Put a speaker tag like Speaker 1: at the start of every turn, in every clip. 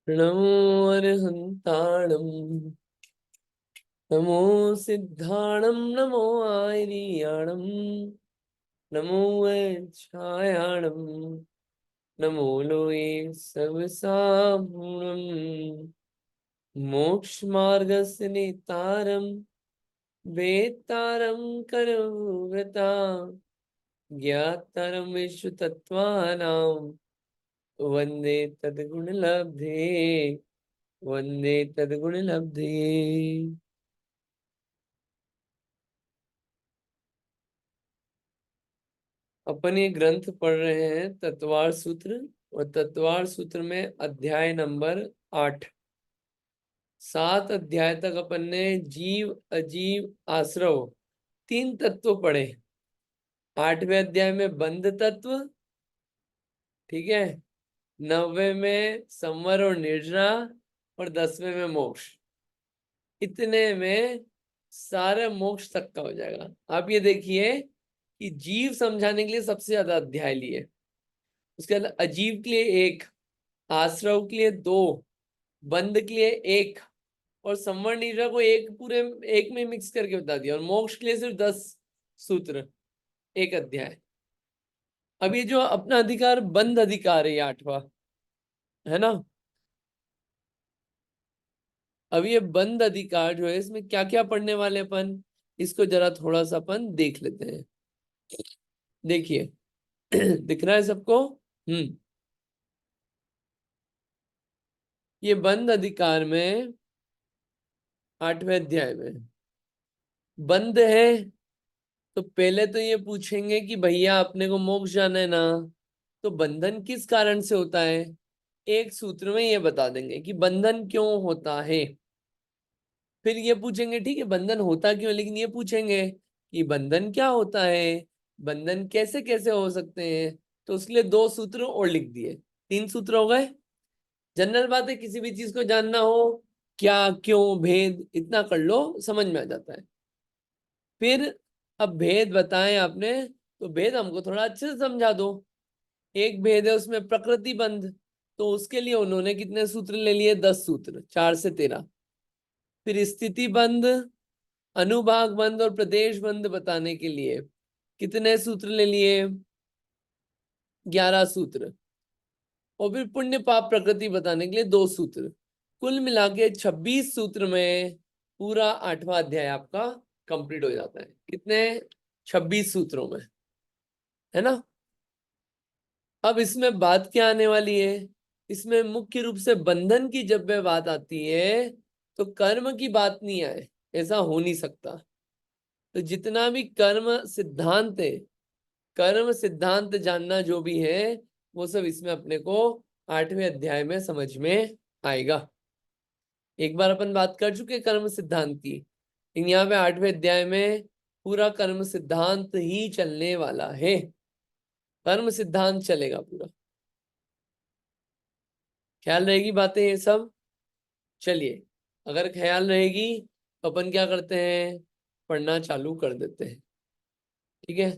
Speaker 1: नमो अरहंताणं नमो सिद्धाणं नमो आर्याणं नमो वैच्छायाणं नमो लोये सवसाम्बुणं मोक्षमार्गस्य नेतारं वेत्तारं करव्रता ज्ञातारं विश्वतत्त्वानां वन्दे तद्गुणलब्धे वन्दे तद्गुणलब्धे। अपन ये ग्रंथ पढ़ रहे हैं तत्वार सूत्र, और तत्वार सूत्र में अध्याय नंबर 8। 7 अध्याय तक अपन ने जीव अजीव आश्रव 3 तत्व पढ़े। 8वें अध्याय में बंध तत्व, ठीक है, 9वें में संवर और निर्जरा, और 10वें में मोक्ष। इतने में सारे मोक्ष तक का हो जाएगा। आप ये देखिए कि जीव समझाने के लिए सबसे ज्यादा अध्याय लिए, उसके बाद अजीव के लिए 1, आश्रव के लिए 2, बंध के लिए 1, और संवर निद्रा को एक पूरे एक में मिक्स करके बता दिया, और मोक्ष के लिए सिर्फ 10 सूत्र, 1 अध्याय। अब ये जो अपना अधिकार बंध अधिकार है, ये 8वां है ना। अब ये बंध अधिकार जो है, इसमें क्या क्या पढ़ने वाले अपन, इसको जरा थोड़ा सा अपन देख लेते हैं। देखिए दिख रहा है सबको? हम्म। ये बंध अधिकार में 8वें अध्याय में बंध है, तो पहले तो ये पूछेंगे कि भैया अपने को मोक्ष जाना है ना, तो बंधन किस कारण से होता है। एक सूत्र में ये बता देंगे कि बंधन क्यों होता है। फिर ये पूछेंगे ठीक है बंधन होता क्यों, लेकिन ये पूछेंगे कि बंधन क्या होता है, बंधन कैसे कैसे हो सकते हैं। तो उसके लिए 2 सूत्र और लिख दिए, 3 सूत्र हो गए। जनरल बात है, किसी भी चीज को जानना हो, क्या क्यों भेद इतना कर लो, समझ में आ जाता है। फिर अब भेद बताएं आपने, तो भेद हमको थोड़ा अच्छे से समझा दो। एक भेद है उसमें प्रकृति बंध, तो उसके लिए उन्होंने कितने सूत्र ले लिए, 10 सूत्र, 4 से 13। फिर स्थिति बंध, अनुभाग बंध और प्रदेश बंध बताने के लिए कितने सूत्र ले लिए, 11 सूत्र। और फिर पुण्य पाप प्रकृति बताने के लिए 2 सूत्र। कुल मिला के 26 सूत्र में पूरा 8वां अध्याय आपका कंप्लीट हो जाता है। कितने, 26 सूत्रों में, है ना। अब इसमें बात क्या आने वाली है, इसमें मुख्य रूप से बंधन की जब वह बात आती है, तो कर्म की बात नहीं आए, ऐसा हो नहीं सकता। तो जितना भी कर्म सिद्धांत है, कर्म सिद्धांत जानना जो भी है, वो सब इसमें अपने को 8वें अध्याय में समझ में आएगा। एक बार अपन बात कर चुके कर्म सिद्धांत की, लेकिन यहाँ पे 8वें अध्याय में पूरा कर्म सिद्धांत ही चलने वाला है। कर्म सिद्धांत चलेगा पूरा, ख्याल रहेगी बातें ये सब। चलिए, अगर ख्याल रहेगी तो अपन क्या करते हैं, पढ़ना चालू कर देते हैं। ठीक है,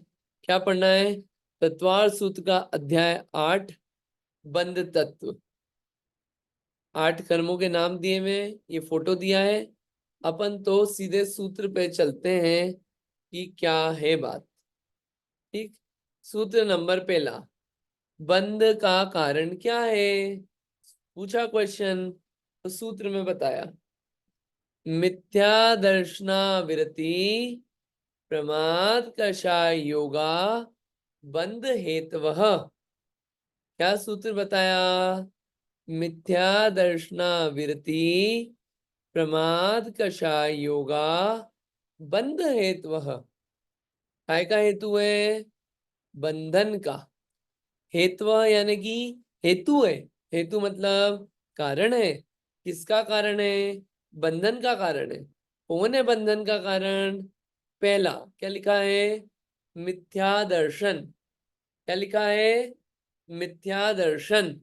Speaker 1: क्या पढ़ना है, तत्वार सूत्र का अध्याय 8, बंध तत्व। 8 कर्मों के नाम दिए हुए, ये फोटो दिया है। अपन तो सीधे सूत्र पे चलते हैं कि क्या है बात। ठीक, सूत्र नंबर पहला, बंध का कारण क्या है, पूछा क्वेश्चन, तो सूत्र में बताया, मिथ्या दर्शनाविरति प्रमाद कषाय योगा बंध हेतवः। क्या सूत्र बताया, मिथ्या दर्शनाविरति प्रमाद कषाय योगा बंध हेतवः। काय का हेतु है, बंधन का। हेतु यानी कि हेतु है, हेतु मतलब कारण है। किसका कारण है, बंधन का कारण है। कौन है बंधन का कारण, पहला क्या लिखा है, मिथ्या दर्शन। क्या लिखा है, मिथ्या दर्शन।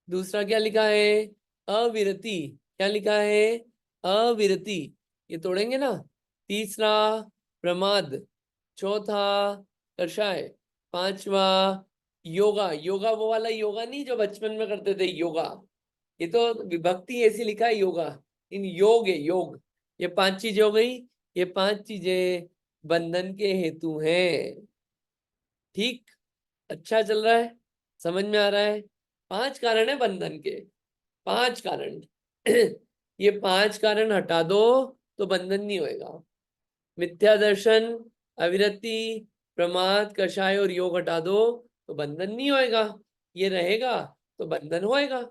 Speaker 1: दूसरा क्या लिखा है, अविरति। क्या लिखा है, अविरति। ये तोड़ेंगे ना। तीसरा प्रमाद, चौथा कषाय, पांचवा योगा, योगा वो वाला योगा नहीं जो बचपन में करते थे योगा, ये तो विभक्ति ऐसी लिखा है योगा, इन योग है योग। ये 5 चीजें हो गई, ये 5 चीजें बंधन के हेतु हैं। ठीक, अच्छा चल रहा है, समझ में आ रहा है। 5 कारण है बंधन के, 5 कारण। ये 5 कारण हटा दो तो बंधन नहीं होएगा। मिथ्या दर्शन, अविरति, प्रमाद, कषाय और योग हटा दो तो बंधन नहीं होएगा। ये रहेगा तो बंधन होएगा।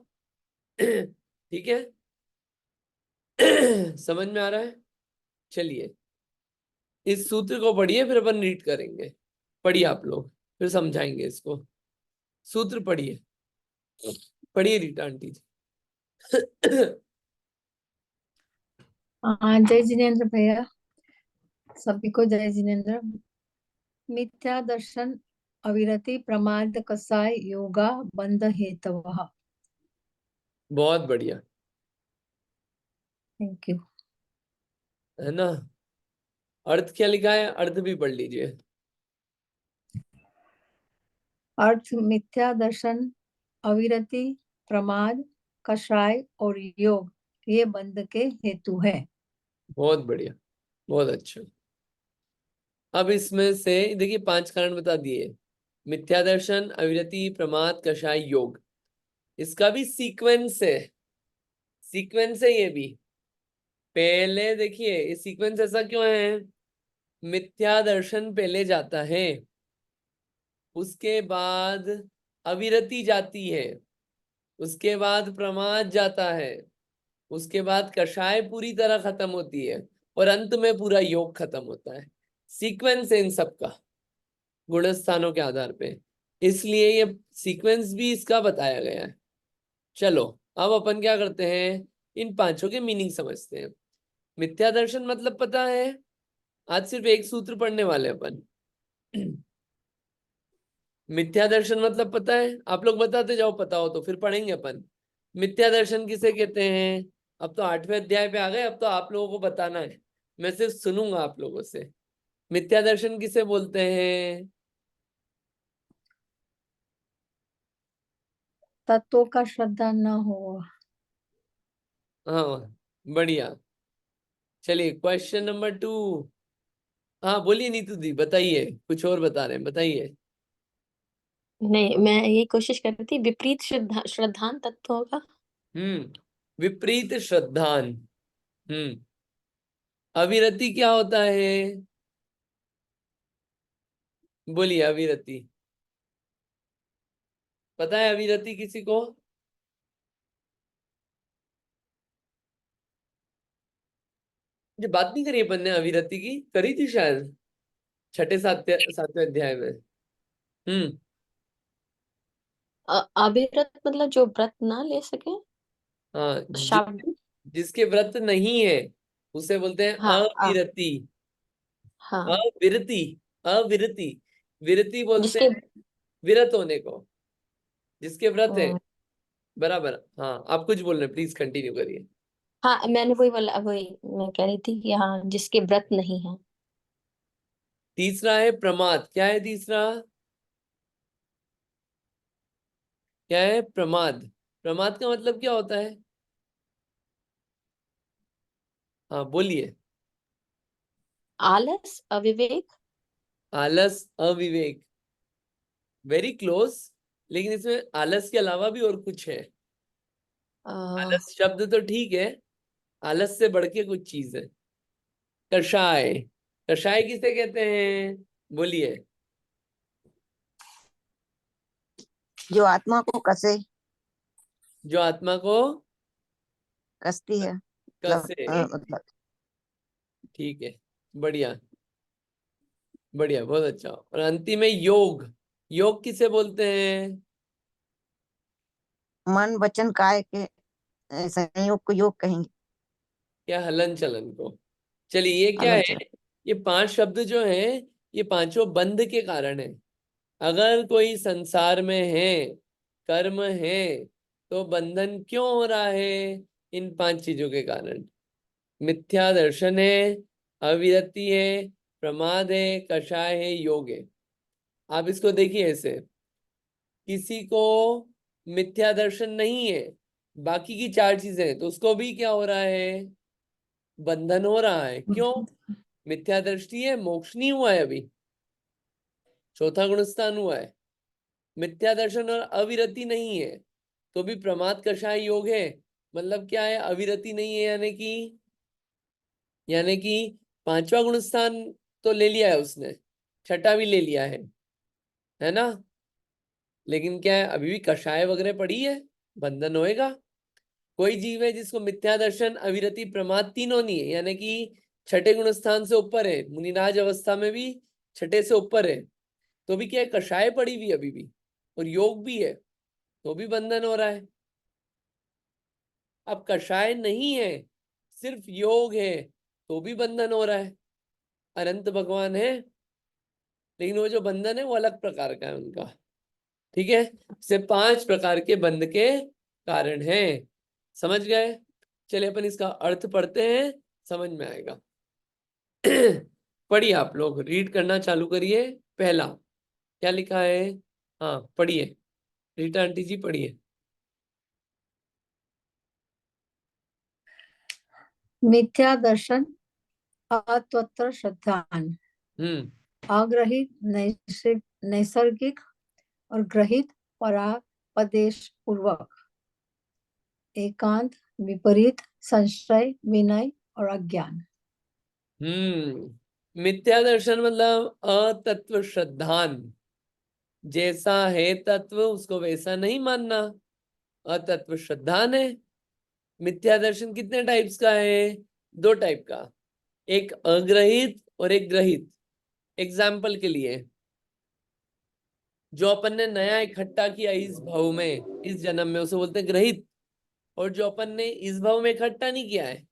Speaker 1: ठीक है। समझ में आ रहा है। चलिए इस सूत्र को पढ़िए, फिर अपन रीड करेंगे। पढ़िए आप लोग, फिर समझाएंगे इसको। सूत्र पढ़िए, पढ़िए रीटा आंटी जी।
Speaker 2: हाँ, जय जिनेन्द्र भैया, सभी को जय जिनेन्द्र। मिथ्या दर्शन, अविरति, प्रमाद, कसाय, योगा, बंध हेतवः।
Speaker 1: बहुत बढ़िया,
Speaker 2: थैंक यू।
Speaker 1: है ना। अर्थ क्या लिखा है, अर्थ भी पढ़ लीजिए।
Speaker 2: अर्थ, मिथ्या दर्शन, अविरति, प्रमाद, कषाय और योग ये बंध के हेतु है।
Speaker 1: बहुत बढ़िया, बहुत अच्छा। अब इसमें से देखिए 5 कारण बता दिए, मिथ्या दर्शन, अविरति, प्रमाद, कषाय, योग। इसका भी सीक्वेंस है, सीक्वेंस है ये भी। पहले देखिए ये सीक्वेंस ऐसा क्यों है, मिथ्या दर्शन पहले जाता है, उसके बाद अविरति जाती है, उसके बाद प्रमाद जाता है, उसके बाद कषाय पूरी तरह खत्म होती है, और अंत में पूरा योग खत्म होता है। सीक्वेंस है इन सबका गुण स्थानों के आधार पे, इसलिए ये सीक्वेंस भी इसका बताया गया है। चलो अब अपन क्या करते हैं, इन 5 के मीनिंग समझते हैं। मिथ्या दर्शन मतलब पता है, आज सिर्फ एक सूत्र पढ़ने वाले हैं अपन। मिथ्या दर्शन मतलब पता है, आप लोग बताते जाओ, पता हो तो फिर पढ़ेंगे अपन। मिथ्या दर्शन किसे कहते हैं, अब तो 8वें अध्याय पे आ गए, अब तो आप लोगों को बताना है, मैं सिर्फ सुनूंगा आप लोगों से। मिथ्या दर्शन किसे बोलते हैं।
Speaker 2: तत्वों का श्रद्धा न हो।
Speaker 1: हाँ बढ़िया। चलिए क्वेश्चन नंबर 2। हाँ बोलिए नीतू दी, बताइए, कुछ और बता रहे हैं, बताइए।
Speaker 3: नहीं, मैं ये कोशिश कर रही थी, विपरीत श्रद्धान तत्व होगा।
Speaker 1: विपरीत श्रद्धान। हम्म अविरति क्या होता है, बोलिए अविरति, पता है अविरति किसी को। ये बात नहीं करी अपन ने अविरति की, करी थी शायद 6-7वें अध्याय में। हम्म
Speaker 3: अविरत मतलब जो व्रत ना ले सके।
Speaker 1: हाँ,
Speaker 3: शाब्दिक।
Speaker 1: जिसके व्रत नहीं है उसे बोलते हैं
Speaker 3: हाँ
Speaker 1: अविरति।
Speaker 3: हाँ।
Speaker 1: अविरति, अविरति, विरति बोलते
Speaker 3: जिसके
Speaker 1: हैं विरत होने को, जिसके व्रत है।
Speaker 3: अ,
Speaker 1: बराबर, हाँ आप कुछ बोल रहे हैं, प्लीज कंटिन्यू करिए।
Speaker 3: हाँ, मैंने वही बोला, वही मैं कह रही थी कि हाँ, जिसके व्रत नहीं है।
Speaker 1: तीसरा है प्रमाद, क्या है तीसरा, क्या है प्रमाद। प्रमाद का मतलब क्या होता है, हाँ बोलिए।
Speaker 3: आलस, अविवेक।
Speaker 1: आलस, अविवेक, वेरी क्लोज, लेकिन इसमें आलस के अलावा भी और कुछ है।
Speaker 3: अ,
Speaker 1: आलस शब्द तो ठीक है, आलस से बढ़ के कुछ चीज है। कषाय, कषाय किसे कहते हैं, बोलिए।
Speaker 4: जो आत्मा को कसे,
Speaker 1: जो आत्मा को
Speaker 4: कसती है,
Speaker 1: कसे,
Speaker 4: मतलब
Speaker 1: ठीक है, बढ़िया, बढ़िया, बहुत अच्छा। और अंतिम में योग, योग किसे बोलते हैं,
Speaker 4: मन वचन काय के संयोग को योग कहेंगे।
Speaker 1: क्या हलन चलन को। चलिए ये क्या
Speaker 4: हलन
Speaker 1: है,
Speaker 4: चलन।
Speaker 1: ये 5 शब्द जो है, ये पांचों बंध के कारण है। अगर कोई संसार में है, कर्म है, तो बंधन क्यों हो रहा है, इन 5 चीजों के कारण। मिथ्या दर्शन है, अविरति है, प्रमाद है, कषाय है, योग है। आप इसको देखिए ऐसे, किसी को मिथ्या दर्शन नहीं है, बाकी की चार चीजें हैं, तो उसको भी क्या हो रहा है, बंधन हो रहा है। क्यों? मिथ्या दृष्टि है, मोक्ष नहीं हुआ है अभी, चौथा गुणस्थान हुआ है। मिथ्या दर्शन और अविरति नहीं है तो भी प्रमाद कषाय योग है। मतलब क्या है, अविरति नहीं है, यानी कि पांचवा गुणस्थान तो ले लिया है उसने, छठा भी ले लिया है ना, लेकिन क्या है, अभी भी कषाय वगैरह पड़ी है, बंधन होएगा। कोई जीव है जिसको मिथ्या दर्शन, अविरति, प्रमाद तीनों नहीं है, यानी कि छठे गुण स्थान से ऊपर है, मुनिराज अवस्था में भी छठे से ऊपर है, तो भी क्या है, कषाय पड़ी हुई अभी भी, और योग भी है, तो भी बंधन हो रहा है। अब कषाय नहीं है, सिर्फ योग है, तो भी बंधन हो रहा है। अनंत भगवान है, लेकिन वो जो बंधन है वो अलग प्रकार का है उनका। ठीक है, से 5 प्रकार के बंध के कारण हैं। समझ गए? चलिए अपन इसका अर्थ पढ़ते हैं, समझ में आएगा। पढ़िए, आप लोग रीड करना चालू करिए। पहला क्या लिखा है? हाँ पढ़िए, रीटा आंटी जी पढ़िए।
Speaker 2: मिथ्या दर्शन, अतत्र श्रद्धान,
Speaker 1: हम्म
Speaker 2: अग्रहित नैसर्गिक और ग्रहित परापदेश पूर्वक, एकांत, विपरीत, संशय, विनय और अज्ञान।
Speaker 1: मिथ्या दर्शन मतलब अतत्व श्रद्धान, जैसा है तत्व उसको वैसा नहीं मानना, अतत्व श्रद्धान है। मिथ्या दर्शन कितने टाइप्स का है? 2 टाइप का, एक अग्रहित और एक ग्रहित। एग्जाम्पल के लिए, जो अपन ने नया इकट्ठा किया इस भाव में, इस जन्म में, उसे बोलते हैं ग्रहित। और जो अपन ने इस भाव में इकट्ठा नहीं किया है,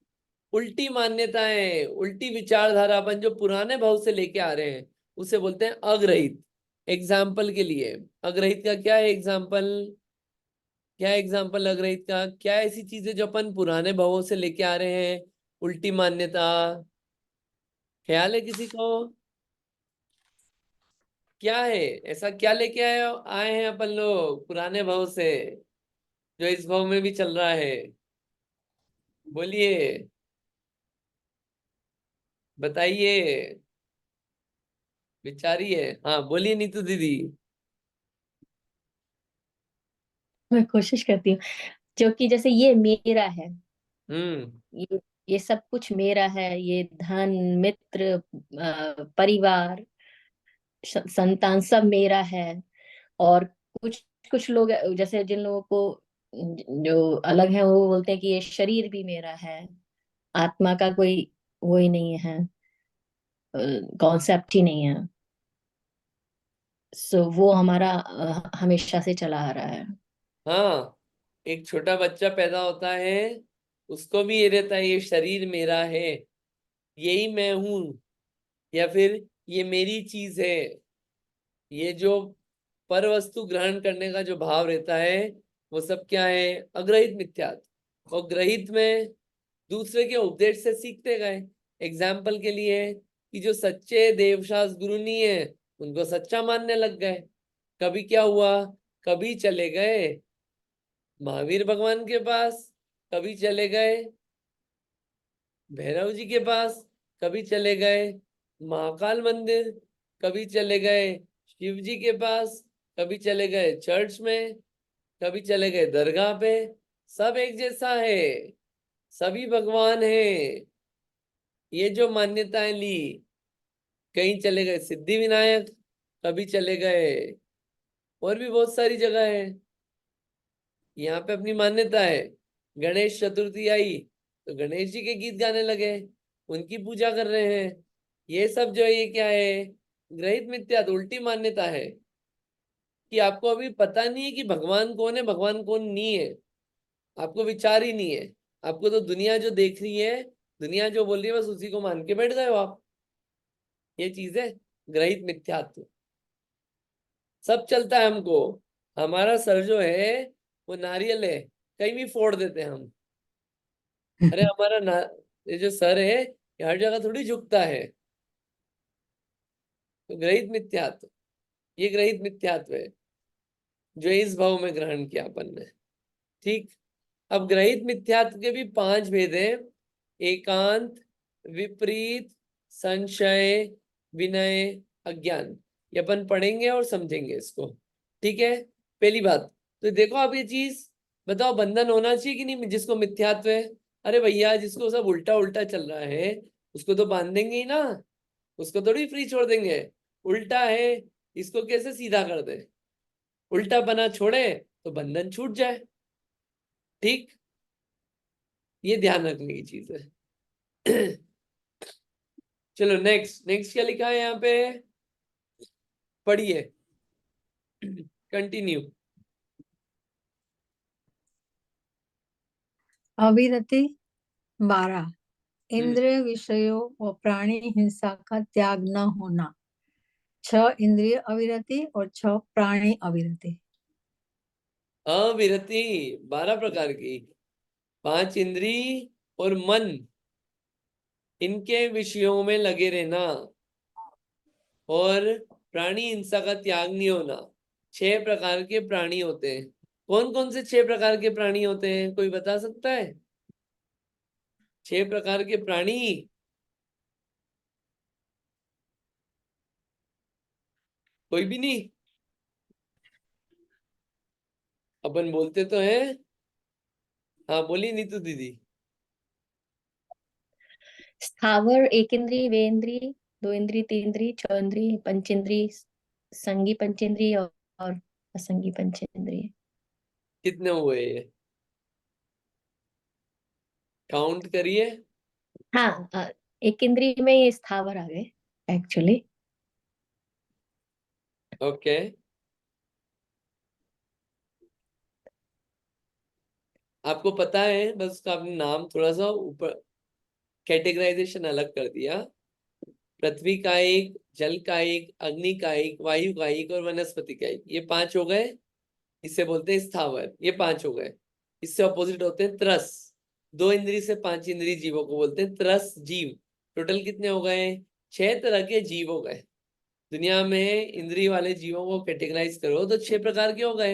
Speaker 1: उल्टी मान्यताएं, उल्टी विचारधारा अपन जो पुराने भाव से लेके आ रहे हैं, उसे बोलते हैं अग्रहित। एग्जाम्पल के लिए, अग्रहित का क्या है एग्जाम्पल? क्या एग्जाम्पल अग्रहित का? क्या ऐसी चीजें जो अपन पुराने भावों से लेके आ रहे हैं, उल्टी मान्यता? ख्याल है किसी को? क्या है ऐसा, क्या लेके आए हैं अपन लोग पुराने भाव से, जो इस भाव में भी चल रहा है? बोलिए, बताइए, विचारिए। हाँ बोलिए नीतू दीदी।
Speaker 3: मैं कोशिश करती हूँ, जो कि जैसे ये मेरा है,
Speaker 1: हम्म
Speaker 3: ये सब कुछ मेरा है, ये धन, मित्र, परिवार, संतान सब मेरा है। और कुछ कुछ लोग जैसे जिन लोगों को जो अलग है वो बोलते हैं कि ये शरीर भी मेरा है, आत्मा का कोई वो ही नहीं है, कॉन्सेप्ट ही नहीं है। सो वो हमारा हमेशा से चला आ रहा है।
Speaker 1: हाँ, एक छोटा बच्चा पैदा होता है, उसको भी ये रहता है ये शरीर मेरा है, यही मैं हूं, या फिर ये मेरी चीज है। ये जो पर वस्तु ग्रहण करने का जो भाव रहता है, वो सब क्या है? अग्रहित मिथ्यात्व। और ग्रहित में दूसरे के उपदेश से सीखते गए। एग्जाम्पल के लिए, कि जो सच्चे देवशास्त्र गुरु नहीं है, उनको सच्चा मानने लग गए। कभी क्या हुआ, कभी चले गए महावीर भगवान के पास, कभी चले गए भैरव जी के पास, कभी चले गए महाकाल मंदिर, कभी चले गए शिव जी के पास, कभी चले गए चर्च में, कभी चले गए दरगाह पे। सब एक जैसा है, सभी भगवान है। ये जो मान्यताएं ली, कहीं चले गए सिद्धि विनायक, कभी चले गए और भी बहुत सारी जगह है। यहाँ पे अपनी मान्यता है। गणेश चतुर्थी आई तो गणेश जी के गीत गाने लगे, उनकी पूजा कर रहे हैं। ये सब जो है ये क्या है? ग्रहित मिथ्या, तो उल्टी मान्यता है, कि आपको अभी पता नहीं है कि भगवान कौन है, भगवान कौन नहीं है। आपको विचार ही नहीं है। आपको तो दुनिया जो देख रही है, दुनिया जो बोल रही है, बस उसी को मान के बैठ गए हो आप। ये चीज है ग्रहित मिथ्यात्व। सब चलता है हमको। हमारा सर जो है वो नारियल है, कहीं भी फोड़ देते हैं हम। अरे हमारा ये जो सर है, ये हर जगह थोड़ी झुकता है। तो ग्रहित मिथ्यात्व, ये ग्रहित मिथ्यात्व है। जो इस भाव में ग्रहण किया अपन ने। ठीक, अब ग्रहित मिथ्यात्व के भी 5 भेद हैं। एकांत, विपरीत, संशय, विनय, अज्ञान। ये अपन पढ़ेंगे और समझेंगे इसको। ठीक है, पहली बात तो देखो, आप ये चीज बताओ, बंधन होना चाहिए कि नहीं जिसको मिथ्यात्व है? अरे भैया, जिसको सब उल्टा उल्टा चल रहा है उसको तो बांध देंगे ही ना, उसको थोड़ी फ्री छोड़ देंगे। उल्टा है, इसको कैसे सीधा कर दे? उल्टा बना छोड़े तो बंधन छूट जाए। ठीक, ये ध्यान रखने की चीज है। चलो नेक्स्ट, नेक्स्ट क्या लिखा है यहाँ पे, पढ़िए, कंटिन्यू।
Speaker 2: अविरति 12, इंद्रिय विषयों और प्राणी हिंसा का त्याग न होना। 6 इंद्रिय अविरति और 6 प्राणी अविरति।
Speaker 1: अविरति 12 प्रकार की, 5 इंद्री और मन, इनके विषयों में लगे रहना, और प्राणी हिंसा का त्याग नहीं होना। 6 प्रकार के प्राणी होते हैं। कौन कौन से 6 प्रकार के प्राणी होते हैं, कोई बता सकता है? 6 प्रकार के प्राणी, कोई भी नहीं? अपन बोलते तो हैं। हाँ बोली नीतू दीदी।
Speaker 3: स्थावर 1 इंद्री, वे इंद्री, 2 इंद्री, 3 इंद्री, 6 इंद्री, पंचेंद्री, संगी पंचेंद्री और असंगी पंचेंद्री।
Speaker 1: कितने हुए ये, काउंट करिए।
Speaker 3: हाँ, 1 इंद्री में ये स्थावर आ गए एक्चुअली।
Speaker 1: ओके, आपको पता है, बस उसका आपने नाम थोड़ा सा ऊपर कैटेगराइजेशन अलग कर दिया। पृथ्वी का एक, जल का एक, अग्नि का एक, वायु का एक और वनस्पति का एक, ये 5 हो गए। इससे बोलते हैं स्थावर, ये 5 हो गए। इससे ऑपोजिट होते हैं त्रस। 2 इंद्री से 5 इंद्री जीवों को बोलते हैं त्रस जीव। टोटल कितने हो गए? 6 तरह के जीव हो गए। दुनिया में इंद्री वाले जीवों को कैटेगराइज करो तो 6 प्रकार के हो गए।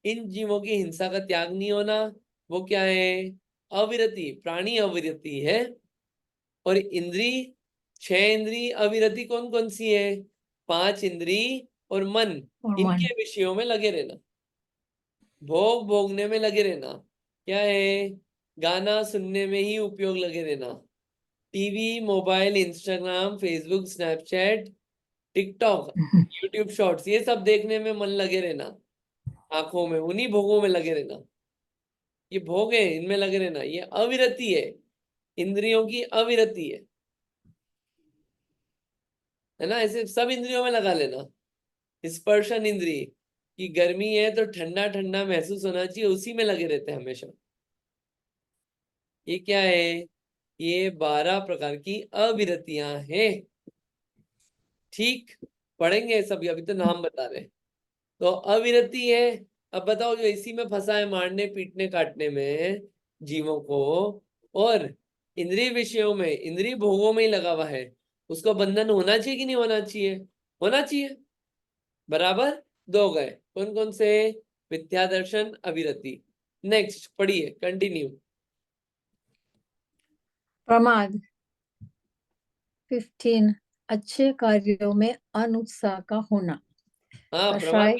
Speaker 1: इन जीवों की हिंसा का त्याग नहीं होना, वो क्या है? अविरति, प्राणी अविरति है। और इंद्री, 6 इंद्री अविरति कौन कौन सी है? 5 इंद्री और मन,
Speaker 2: और मन।
Speaker 1: इनके विषयों में लगे रहना, भोग भोगने में लगे रहना। क्या है? गाना सुनने में ही उपयोग लगे रहना। TV, mobile, Instagram, Facebook, Snapchat, TikTok, YouTube shorts, ये सब देखने में मन लगे रहना, आंखों में, उन्हीं भोगों में लगे रहना। ये भोग है, इनमें लगे रहना, ये अविरति है, इंद्रियों की अविरति है ना। ऐसे सब इंद्रियों में लगा लेना। स्पर्शन इंद्री की, गर्मी है तो ठंडा ठंडा महसूस होना चाहिए, उसी में लगे रहते हैं हमेशा। ये क्या है? ये 12 प्रकार की अविरतियां हैं। ठीक, पढ़ेंगे सभी, अभी तो नाम बता रहे हैं। तो अविरति है। अब बताओ, जो इसी में फंसा है, मारने पीटने काटने में जीवों को, और इंद्रिय विषयों में, इंद्रिय भोगों में ही लगा हुआ है, उसको बंधन होना चाहिए कि नहीं होना चाहिए? होना चाहिए। बराबर, 2 गए। कौन कौन से? मिथ्या दर्शन, अविरति। नेक्स्ट पढ़िए, कंटिन्यू।
Speaker 2: प्रमाद 15, अच्छे कार्यों में अनुत्साह का होना।
Speaker 1: हाँ,
Speaker 2: कषाय,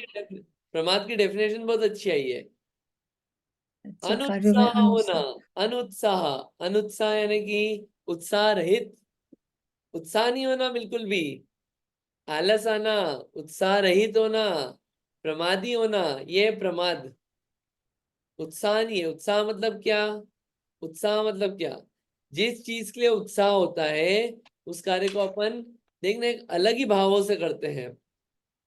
Speaker 1: प्रमाद की डेफिनेशन बहुत अच्छी आई है।
Speaker 2: अच्छे कार्यों में
Speaker 1: अनुत्साह होना,
Speaker 2: अनुत्साह।
Speaker 1: अनुत्साह, अनुत्साह यानी कि उत्साह रहित, उत्साह नहीं होना बिल्कुल भी, आलस आना, उत्साह रहित होना, प्रमादी होना, ये प्रमाद। उत्साह नहीं है। उत्साह मतलब क्या? उत्साह मतलब क्या? जिस चीज के लिए उत्साह होता है उस कार्य को अपन देखना एक अलग ही भावों से करते हैं।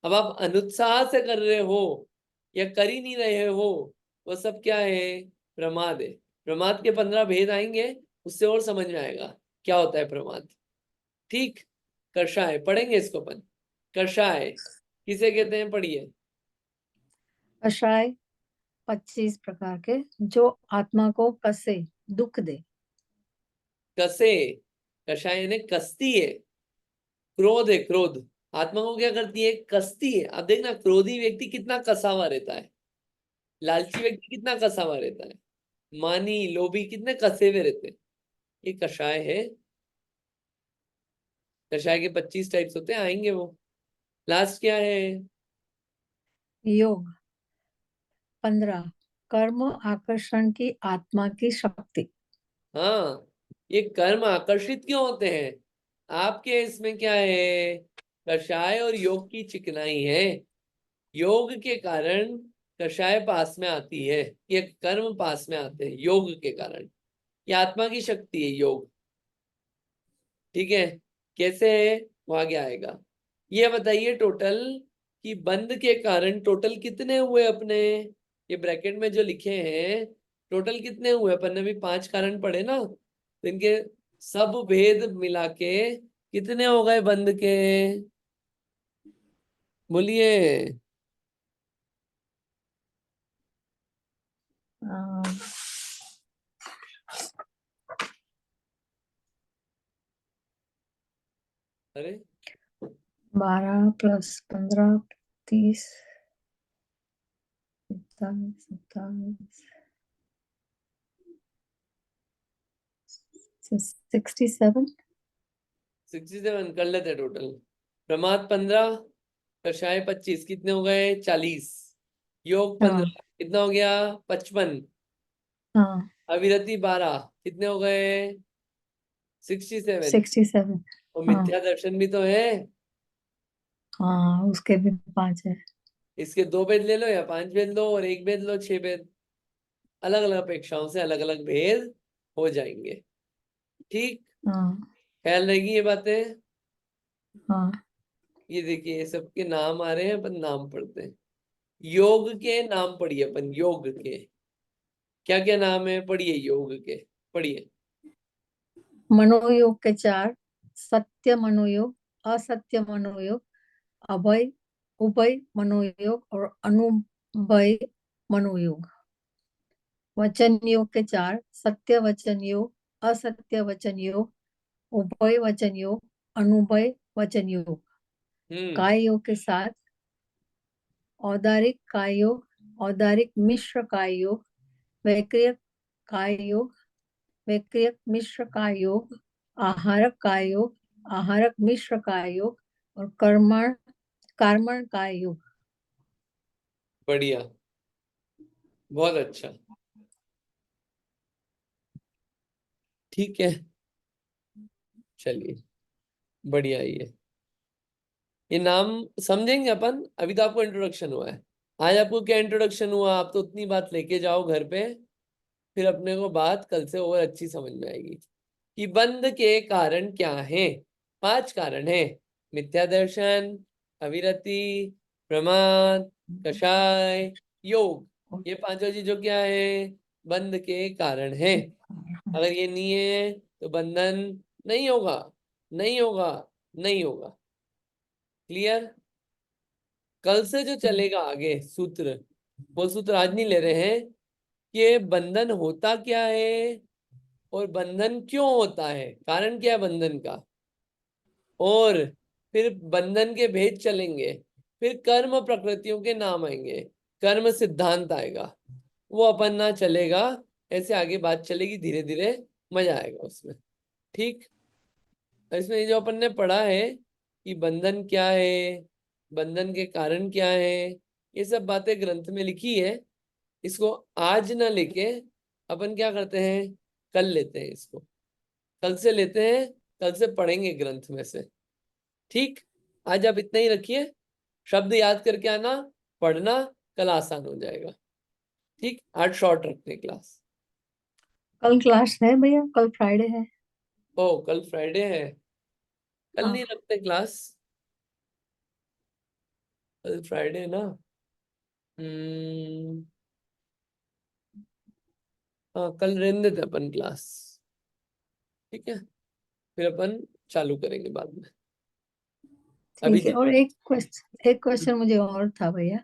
Speaker 1: अब आप अनुत्साह से कर रहे हो या कर ही नहीं रहे हो, वो सब क्या है? प्रमाद है। प्रमाद के 15 भेद आएंगे, उससे और समझ में आएगा क्या होता है प्रमाद। ठीक, कषाय पढ़ेंगे इसको अपन। कषाय किसे कहते हैं, पढ़िए।
Speaker 2: कषाय 25 प्रकार के, जो आत्मा को कसे, दुख दे।
Speaker 1: कसे, कषाय यानी कसती है। क्रोध है, क्रोध आत्मा को क्या करती है? कसती है। अब देखना, क्रोधी व्यक्ति कितना कसा हुआ रहता है, लालची व्यक्ति कितना कसा हुआ रहता है, मानी लोभी कितने कसे हुए रहते हैं। ये कषाय है। कषाय के 25 टाइप्स होते हैं, आएंगे वो। लास्ट क्या है?
Speaker 2: योग 15 कर्म आकर्षण की आत्मा की शक्ति।
Speaker 1: हाँ, ये कर्म आकर्षित क्यों होते हैं? आपके इसमें क्या है? कषाय और योग की चिकनाई है। योग के कारण कषाय पास में आती है, ये कर्म पास में आते हैं योग के कारण। ये आत्मा की शक्ति है योग। ठीक है, कैसे है वो आगे आएगा। ये बताइए टोटल कि बंध के कारण टोटल कितने हुए अपने, ये ब्रैकेट में जो लिखे हैं टोटल कितने हुए? अपन ने भी 5 कारण पढ़े ना, तो इनके सब भेद मिला के कितने हो गए बंध के? बोलिए।
Speaker 2: अ, 12 + 15 30 27 67
Speaker 1: 67 कर लेते टोटल। प्रमाद 15, कषाय 25, कितने हो गए? 40। योग 15,
Speaker 2: हाँ
Speaker 1: कितना हो गया? 55।
Speaker 2: हाँ
Speaker 1: अविरति 12, कितने हो गए? 67।
Speaker 2: 67
Speaker 1: और
Speaker 2: हाँ
Speaker 1: मिथ्या दर्शन भी तो है।
Speaker 2: हाँ उसके भी 5 है।
Speaker 1: इसके 2 भेद ले लो या 5 भेद लो, और 1 भेद लो, 6 भेद। अलग अलग अपेक्षाओं से अलग अलग भेद हो जाएंगे। ठीक,
Speaker 2: हाँ
Speaker 1: ख्याल रहेगी ये बातें।
Speaker 2: हाँ
Speaker 1: ये देखिए सबके नाम आ रहे हैं, अपन नाम पढ़ते हैं। योग के नाम पढ़िए अपन, योग के क्या क्या नाम है पढ़िए, योग के पढ़िए।
Speaker 2: मनोयोग के 4 सत्य मनोयोग, असत्य मनोयोग, अभय उभय मनोयोग और अनुभय मनोयोग। वचन योग के 4 सत्य वचन योग, असत्य वचन योग, उभय वचन योग, अनुभय वचन योग। काय योग के 7 औदारिक काय योग, औदारिक मिश्र काय योग, वैक्रियक काय योग, वैक्रियक मिश्र काय योग, आहारक काय योग, आहारक मिश्र काय योग और कर्मण कर्मण काय योग।
Speaker 1: बढ़िया, बहुत अच्छा। ठीक है, चलिए बढ़िया। ये नाम समझेंगे अपन, अभी तो आपको इंट्रोडक्शन हुआ है। आज आपको क्या इंट्रोडक्शन हुआ, आप तो उतनी बात लेके जाओ घर पे, फिर अपने को बात कल से और अच्छी समझ में आएगी कि बंध के कारण क्या है। 5 कारण है, मिथ्या दर्शन, अविरति, प्रमाद, कषाय, योग। ये 5 चीजों क्या है? बंध के कारण है। अगर ये नहीं है तो बंधन नहीं होगा, नहीं होगा, नहीं होगा। क्लियर? कल से जो चलेगा आगे सूत्र, वो सूत्र आज नहीं ले रहे हैं कि बंधन होता क्या है और बंधन क्यों होता है, कारण क्या है बंधन का, और फिर बंधन के भेद चलेंगे। फिर कर्म प्रकृतियों के नाम आएंगे, कर्म सिद्धांत आएगा, वो अपन ना चलेगा। ऐसे आगे बात चलेगी धीरे धीरे, मजा आएगा उसमें। ठीक, इसमें ये जो अपन ने पढ़ा है कि बंधन क्या है, बंधन के कारण क्या है, ये सब बातें ग्रंथ में लिखी है। इसको आज ना लेके अपन क्या करते हैं, कल लेते हैं इसको, कल से लेते हैं, कल से पढ़ेंगे ग्रंथ में से। ठीक, आज आप इतना ही रखिए, शब्द याद करके आना, पढ़ना, कल आसान हो जाएगा। ठीक, आज शॉर्ट रखते क्लास।
Speaker 2: कल क्लास है भैया, कल फ्राइडे है।
Speaker 1: ओ कल फ्राइडे है, कल
Speaker 2: हाँ
Speaker 1: नहीं रखते क्लास, कल फ्राइडे है ना। हम्म, हाँ कल रहने देते अपन क्लास। ठीक है, फिर अपन चालू करेंगे बाद में। अभी
Speaker 2: ठीक है। और एक क्वेश्चन मुझे और था भैया।